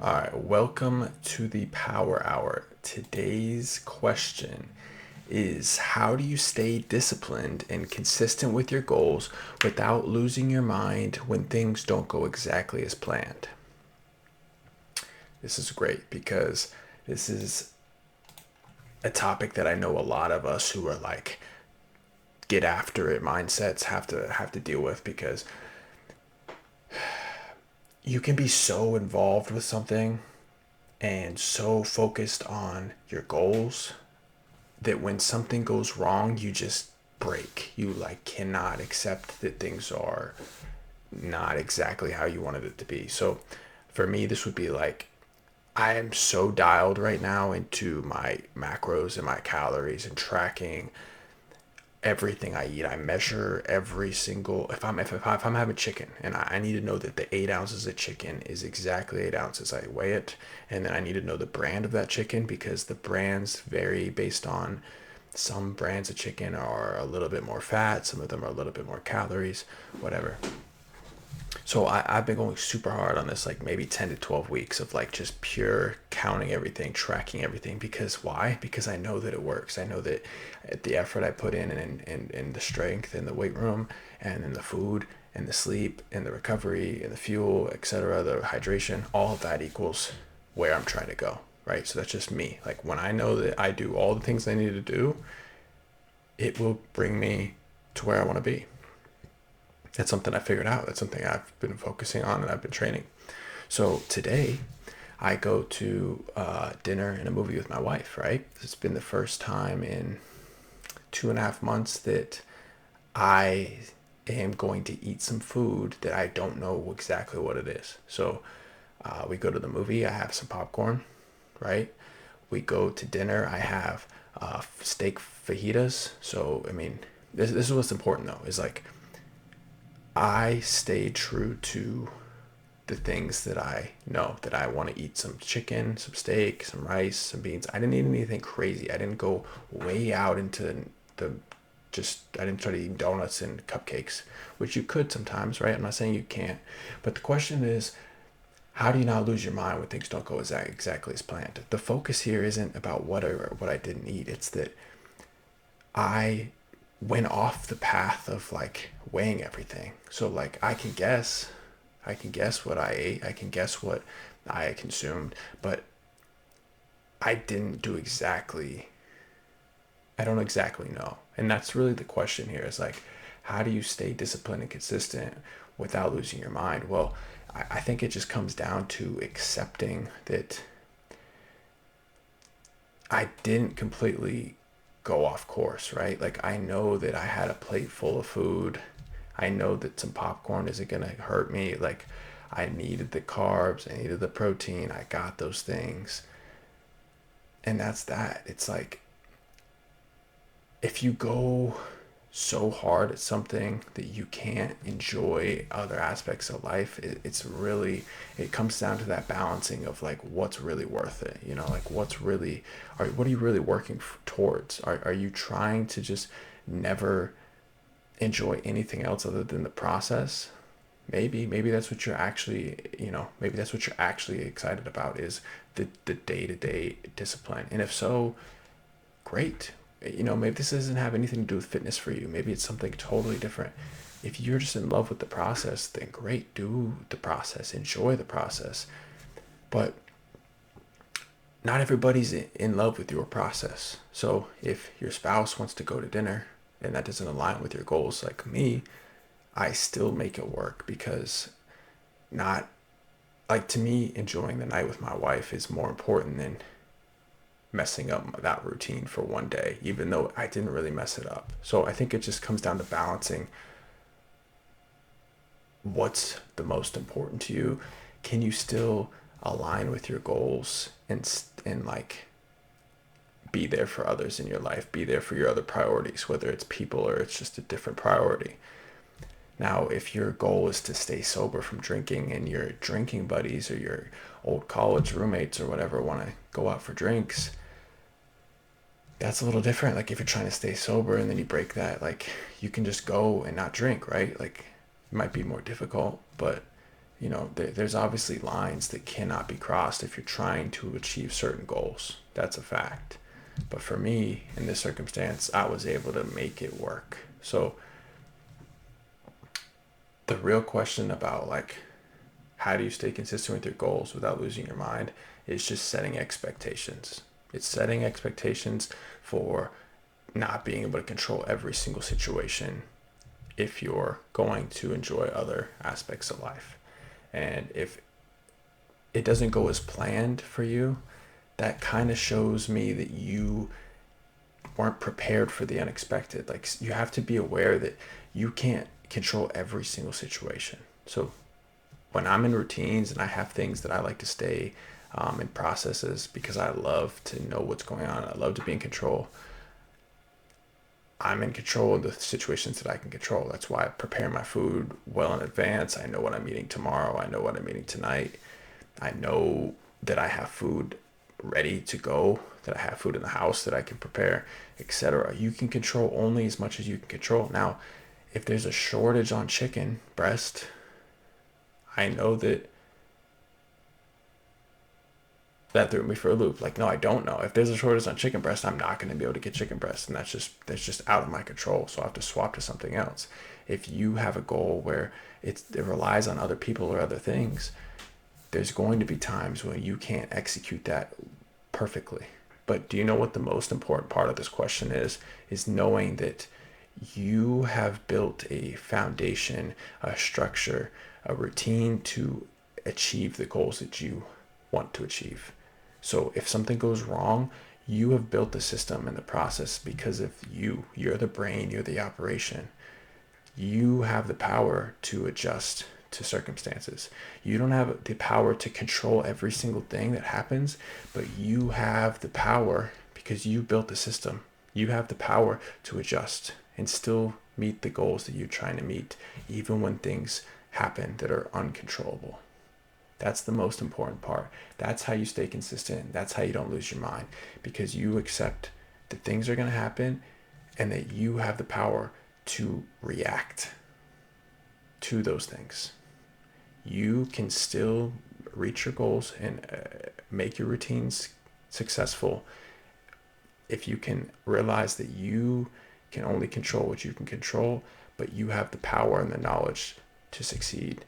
All right, welcome to the Power Hour. Today's question is, how do you stay disciplined and consistent with your goals without losing your mind when things don't go exactly as planned? This is great because this is a topic that I know a lot of us who are like get after it mindsets have to deal with, because you can be so involved with something and so focused on your goals that when something goes wrong, you just break. You like cannot accept that things are not exactly how you wanted it to be. So for me, this would be like, I am so dialed right now into my macros and my calories and tracking everything I eat. I measure every single, if I'm having chicken, and I need to know that the 8 ounces of chicken is exactly 8 ounces. I weigh it, and then I need to know the brand of that chicken, because the brands vary based on, some brands of chicken are a little bit more fat, some of them are a little bit more calories, whatever. So I've been going super hard on this, like maybe 10 to 12 weeks of like just pure counting everything, tracking everything. Because why? Because I know that it works. I know that the effort I put in, and the strength and the weight room and in the food and the sleep and the recovery and the fuel, etc., the hydration, all of that equals where I'm trying to go. Right. So that's just me. Like when I know that I do all the things I need to do, it will bring me to where I want to be. That's something I figured out. That's something I've been focusing on and I've been training. So today, I go to dinner and a movie with my wife, right? It's been the first time in 2.5 months that I am going to eat some food that I don't know exactly what it is. So we go to the movie, I have some popcorn, right? We go to dinner, I have steak fajitas. So, I mean, this is what's important though, is like, I stay true to the things that I know that I want to eat: some chicken, some steak, some rice, some beans. I didn't eat anything crazy. I didn't go way out into the I didn't try to eat donuts and cupcakes, which you could sometimes, right? I'm not saying you can't. But the question is, how do you not lose your mind when things don't go exactly as planned? The focus here isn't about what I didn't eat. It's that I went off the path of like weighing everything. So like I can guess what I ate, I can guess what I consumed, but I didn't do exactly, I don't exactly know. And that's really the question here, is like, how do you stay disciplined and consistent without losing your mind? Well, I think it just comes down to accepting that I didn't completely go off course, right? Like I know that I had a plate full of food. I know that some popcorn isn't gonna hurt me. Like I needed the carbs, I needed the protein. I got those things. And that's that. It's like, if you go so hard at something that you can't enjoy other aspects of life, it's really, it comes down to that balancing of like, what's really worth it, like what are you really working towards? Are you trying to just never enjoy anything else other than the process? Maybe that's what you're actually, maybe that's what you're actually excited about, is the day-to-day discipline. And if so, great. Maybe this doesn't have anything to do with fitness for you. Maybe it's something totally different. If you're just in love with the process, then great, do the process, enjoy the process. But not everybody's in love with your process. So if your spouse wants to go to dinner and that doesn't align with your goals, like me, I still make it work, because not, like, to me, enjoying the night with my wife is more important than messing up that routine for one day, even though I didn't really mess it up. So I think it just comes down to balancing what's the most important to you. Can you still align with your goals and like be there for others in your life, be there for your other priorities, whether it's people or it's just a different priority. Now, if your goal is to stay sober from drinking, and your drinking buddies or your old college roommates or whatever want to go out for drinks, that's a little different. Like if you're trying to stay sober and then you break that, like you can just go and not drink, right? Like it might be more difficult, but there's obviously lines that cannot be crossed if you're trying to achieve certain goals. That's a fact. But for me, in this circumstance, I was able to make it work. So the real question about like how do you stay consistent with your goals without losing your mind is just setting expectations. It's setting expectations for not being able to control every single situation if you're going to enjoy other aspects of life. And if it doesn't go as planned for you, that kind of shows me that you weren't prepared for the unexpected. Like, you have to be aware that you can't control every single situation. So when I'm in routines and I have things that I like to stay in processes because I love to know what's going on, I love to be in control. I'm in control of the situations that I can control. That's why I prepare my food well in advance. I know what I'm eating tomorrow. I know what I'm eating tonight. I know that I have food ready to go, that I have food in the house that I can prepare, etc. You can control only as much as you can control. Now, if there's a shortage on chicken breast, I know that threw me for a loop. Like, no, I don't know. If there's a shortage on chicken breast, I'm not going to be able to get chicken breast, and that's just out of my control. So I have to swap to something else. If you have a goal where it relies on other people or other things, there's going to be times when you can't execute that perfectly. But do you know what the most important part of this question is? Is knowing that you have built a foundation, a structure, a routine to achieve the goals that you want to achieve. So if something goes wrong, you have built the system and the process because of you're the brain, you're the operation. You have the power to adjust to circumstances. You don't have the power to control every single thing that happens, but you have the power because you built the system. You have the power to adjust and still meet the goals that you're trying to meet, even when things happen that are uncontrollable. That's the most important part. That's how you stay consistent. That's how you don't lose your mind, because you accept that things are going to happen and that you have the power to react to those things. You can still reach your goals and make your routines successful if you can realize that you can only control what you can control, but you have the power and the knowledge to succeed